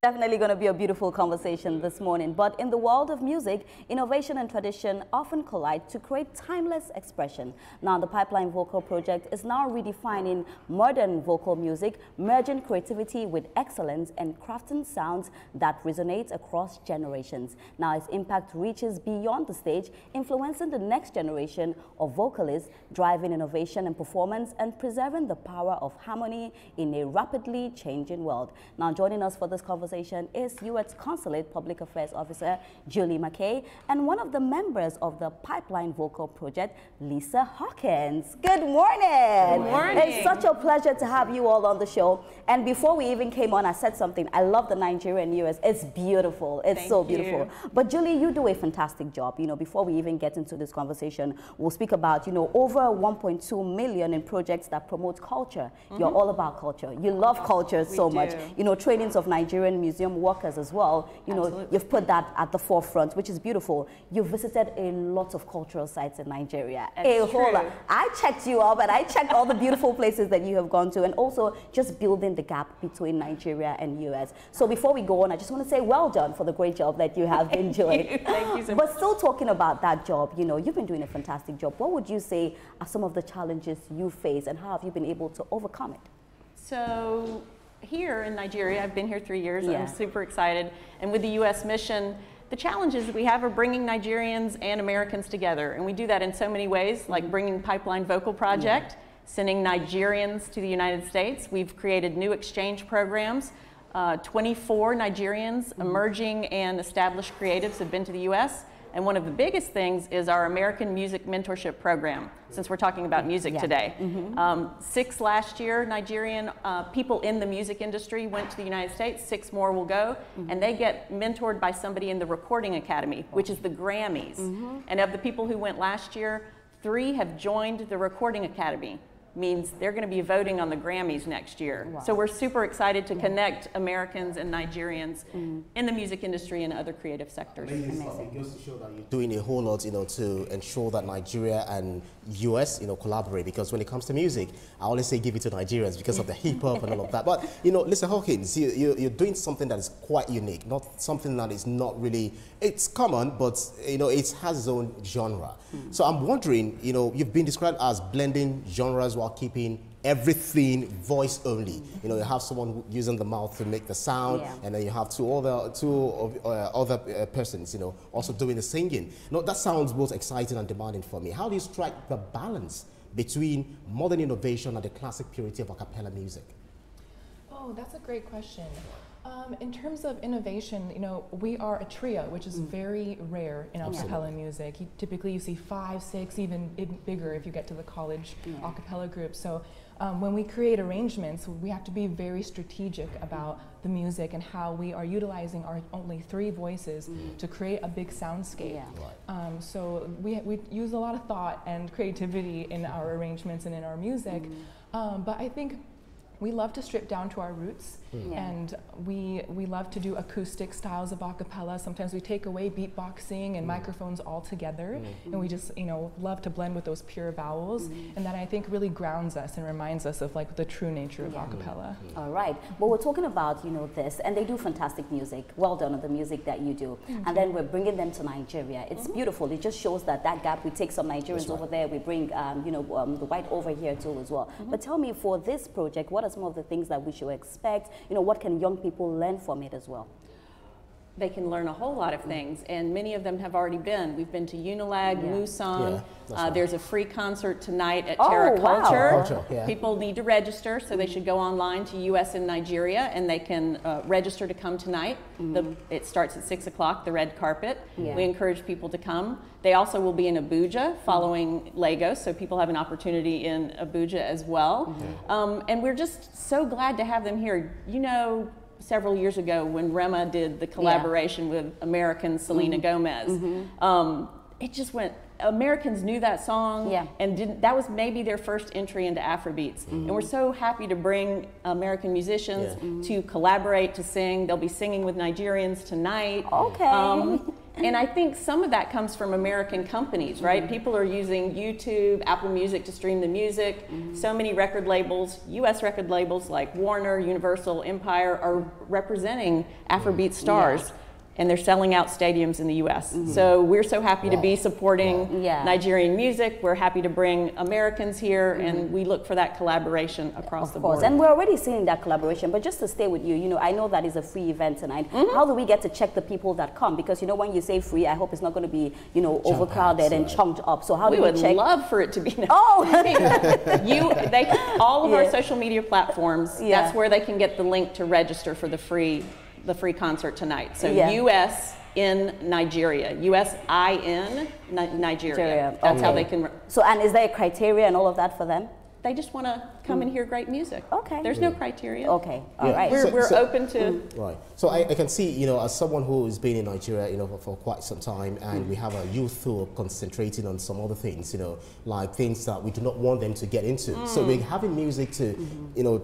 Definitely going to be a beautiful conversation this morning. But in the world of music, innovation and tradition often collide to create timeless expression. Now, the Pipeline Vocal Project is now redefining modern vocal music, merging creativity with excellence and crafting sounds that resonate across generations. Now, its impact reaches beyond the stage, influencing the next generation of vocalists, driving innovation and performance, and preserving the power of harmony in a rapidly changing world. Now, joining us for this conversation is U.S. Consulate Public Affairs Officer Julie McKay and one of the members of the Pipeline Vocal Project, Lisa Hawkins. Good morning. Good morning. It's such a pleasure to have you all on the show. And before we even came on, I said something. I love the Nigeria and U.S. It's beautiful. It's so beautiful. But Julie, you do a fantastic job. You know, before we even get into this conversation, we'll speak about, you know, over 1.2 million in projects that promote culture. You're all about culture. You love culture so much. You know, trainings of Nigerian museum workers as well. You know, you've put that at the forefront, which is beautiful. You've visited a lot of cultural sites in Nigeria. A whole lot. I checked you up, and I checked all the beautiful places that you have gone to, and also just building the gap between Nigeria and US. So before we go on, I just want to say well done for the great job that you have been doing. Thank you so much. But still talking about that job, you know, you've been doing a fantastic job. What would you say are some of the challenges you face, and how have you been able to overcome it? So here in Nigeria, I've been here 3 years. I'm super excited. And with the U.S. mission, the challenges that we have are bringing Nigerians and Americans together. And we do that in so many ways, like bringing Pipeline Vocal Project, sending Nigerians to the United States. We've created new exchange programs. 24 Nigerians, emerging and established creatives have been to the U.S. And one of the biggest things is our American Music Mentorship Program, since we're talking about music today. 6 last year, Nigerian people in the music industry went to the United States. 6 more will go, and they get mentored by somebody in the Recording Academy, which is the Grammys. And of the people who went last year, 3 have joined the Recording Academy. Means they're going to be voting on the Grammys next year. So we're super excited to connect Americans and Nigerians in the music industry and other creative sectors. It goes to show that you're doing a whole lot, you know, to ensure that Nigeria and US, you know, collaborate. Because when it comes to music, I always say give it to Nigerians because of the hip hop and all of that. But you know, Lisa Hawkins, you're doing something that is quite unique, not something that is not really. It's common, but you know, it has its own genre. So I'm wondering, you know, you've been described as blending genres while keeping everything voice only. You know, you have someone using the mouth to make the sound, and then you have two other persons, you know, also doing the singing. No, that sounds both exciting and demanding for me. How do you strike the balance between modern innovation and the classic purity of a cappella music? Oh, that's a great question. In terms of innovation, you know, we are a trio, which is very rare in a cappella music. Typically, you see 5, 6, even bigger if you get to the college a cappella group. So when we create arrangements, we have to be very strategic about the music and how we are utilizing our only 3 voices to create a big soundscape. So we use a lot of thought and creativity in our arrangements and in our music. But I think we love to strip down to our roots, and we love to do acoustic styles of a cappella. Sometimes we take away beatboxing and microphones altogether, and we just, you know, love to blend with those pure vowels, and that I think really grounds us and reminds us of like the true nature of a cappella. All right. Well, we're talking about, you know, this, and they do fantastic music. Well done on the music that you do. And then we're bringing them to Nigeria. It's beautiful. It just shows that gap. We take some Nigerians over there. We bring, you know, the white over here too as well. But tell me, for this project, what are some of the things that we should expect? You know, what can young people learn from it as well? They can learn a whole lot of things, and many of them have already been. We've been to Unilag, Muson. There's a free concert tonight at Terra Culture. People need to register, so they should go online to US and Nigeria, and they can register to come tonight. It starts at 6 o'clock, the red carpet. We encourage people to come. They also will be in Abuja following Lagos, so people have an opportunity in Abuja as well. And we're just so glad to have them here. You know, several years ago when Rema did the collaboration with American Selena Gomez, it just went, Americans knew that song, and that was maybe their first entry into Afrobeats. And we're so happy to bring American musicians to collaborate, to sing. They'll be singing with Nigerians tonight. And I think some of that comes from American companies, right? People are using YouTube, Apple Music to stream the music. So many record labels, US record labels like Warner, Universal, Empire are representing Afrobeat stars. And they're selling out stadiums in the US. So we're so happy to be supporting Nigerian music. We're happy to bring Americans here, and we look for that collaboration across the board. And we're already seeing that collaboration, but just to stay with you, you know, I know that is a free event tonight. How do we get to check the people that come? Because, you know, when you say free, I hope it's not going to be, you know, overcrowded and chunked up. So how do we check? We would love for it to be. Oh! All of our social media platforms, that's where they can get the link to register for the free concert tonight. So US in Nigeria, US-I-N Nigeria. That's how they can. So, and is there a criteria and all of that for them? They just want to come and hear great music. Okay. There's no criteria. Okay. All right. We're open to. Right. So I can see, you know, as someone who has been in Nigeria, you know, for quite some time, and we have a youth who are concentrating on some other things, you know, like things that we do not want them to get into. So we're having music to, you know,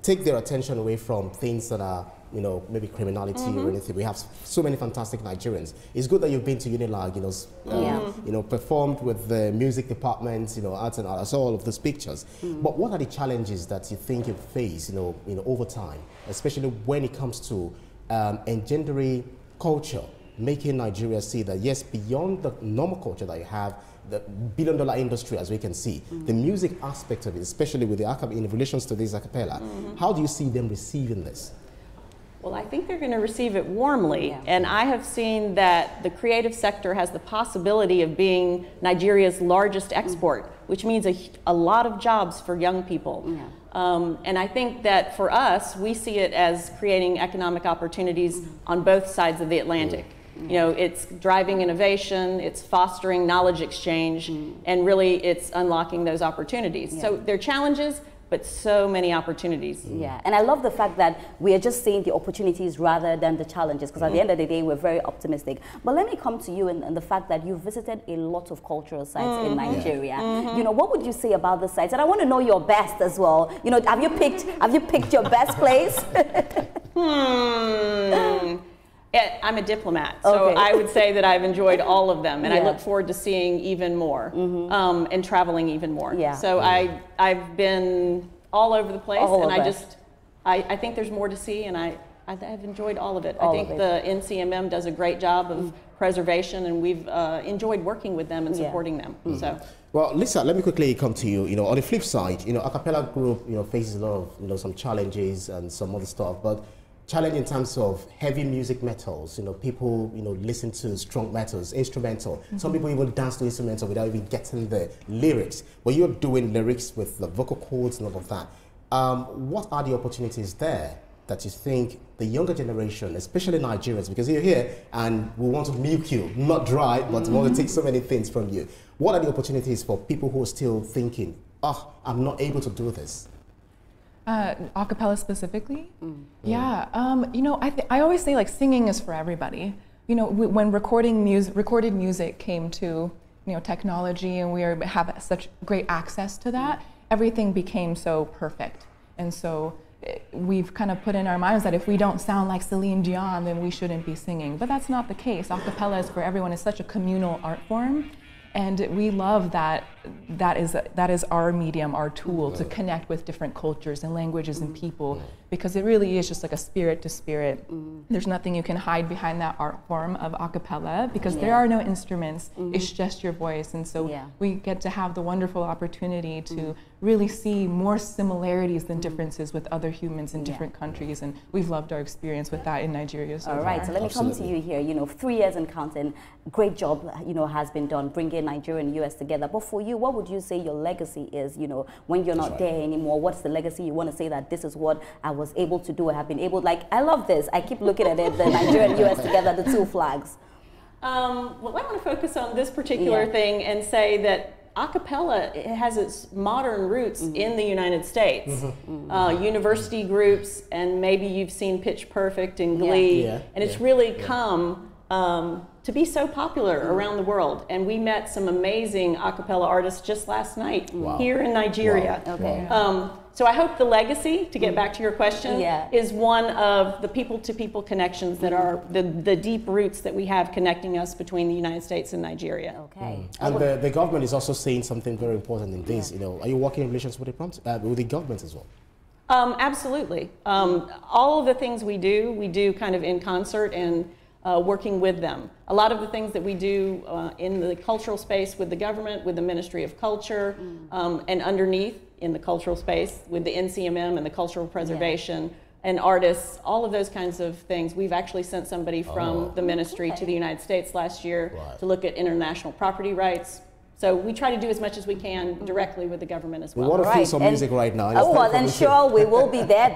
take their attention away from things that are, you know, maybe criminality or anything. We have so many fantastic Nigerians. It's good that you've been to Unilag, you know, performed with the music department, you know, arts and art. I saw all of those pictures. But what are the challenges that you think you face, you know, over time, especially when it comes to engendering culture, making Nigeria see that yes, beyond the normal culture that you have, the billion-dollar industry, as we can see, the music aspect of it, especially with the in relations to this a cappella, how do you see them receiving this? Well, I think they're going to receive it warmly, and I have seen that the creative sector has the possibility of being Nigeria's largest export, which means a lot of jobs for young people. And I think that for us, we see it as creating economic opportunities on both sides of the Atlantic. You know, it's driving innovation, it's fostering knowledge exchange, and really it's unlocking those opportunities. So there are challenges, but so many opportunities. Yeah, and I love the fact that we are just seeing the opportunities rather than the challenges, because at the end of the day, we're very optimistic. But let me come to you and the fact that you've visited a lot of cultural sites in Nigeria. You know, what would you say about the sites? And I want to know your best as well. You know, have you picked your best place? I'm a diplomat, so I would say that I've enjoyed all of them, and I look forward to seeing even more and traveling even more. So I've been all over the place, and I think there's more to see, and I've enjoyed all of it. I think the NCMM does a great job of preservation, and we've enjoyed working with them and supporting them. So. Well, Lisa, let me quickly come to you. You know, on the flip side, you know, a cappella group, you know, faces a lot of, you know, some challenges and some other stuff, but challenge in terms of heavy music metals, you know, people, you know, listen to strong metals, instrumental. Some people even dance to instrumental without even getting the lyrics. But you're doing lyrics with the vocal cords and all of that. What are the opportunities there that you think the younger generation, especially Nigerians, because you're here and we want to milk you, not dry, but we want to take so many things from you. What are the opportunities for people who are still thinking, oh, I'm not able to do this? Acapella specifically? Yeah, you know, I always say, like, singing is for everybody. You know, when recorded music came to, you know, technology, and we have such great access to that, everything became so perfect. And so we've kind of put in our minds that if we don't sound like Celine Dion, then we shouldn't be singing. But that's not the case. Acapella is for everyone. It's such a communal art form. And we love that that is our medium, our tool to connect with different cultures and languages and people, because it really is just like a spirit to spirit. There's nothing you can hide behind that art form of a cappella, because there are no instruments, it's just your voice. And so we get to have the wonderful opportunity to really see more similarities than differences with other humans in different countries, and we've loved our experience with that in Nigeria so far. All right, so let me come to you here. You know, 3 years and counting, great job, you know, has been done bringing Nigeria and US together. But for you, what would you say your legacy is, you know, when you're not there anymore? What's the legacy you want to say that this is what I was able to do, I have been able, like, I love this. I keep looking at it, the Nigeria and US together, the two flags. Well, I want to focus on this particular thing and say that acapella, it has its modern roots in the United States. University groups, and maybe you've seen Pitch Perfect and Glee, and it's really come to to be so popular around the world. And we met some amazing a cappella artists just last night here in Nigeria. Wow. Okay. So I hope the legacy, to get back to your question, is one of the people-to-people connections that are the deep roots that we have connecting us between the United States and Nigeria. Okay. And the government is also saying something very important in this. You know, are you working in relations with the government as well? Absolutely. All of the things we do kind of in concert and working with them. A lot of the things that we do in the cultural space with the government, with the Ministry of Culture, and underneath in the cultural space with the NCMM and the cultural preservation and artists, all of those kinds of things. We've actually sent somebody from the ministry to the United States last year to look at international property rights. So we try to do as much as we can directly with the government as well. We want to feel some music right now. Oh, well, then sure, we will be there.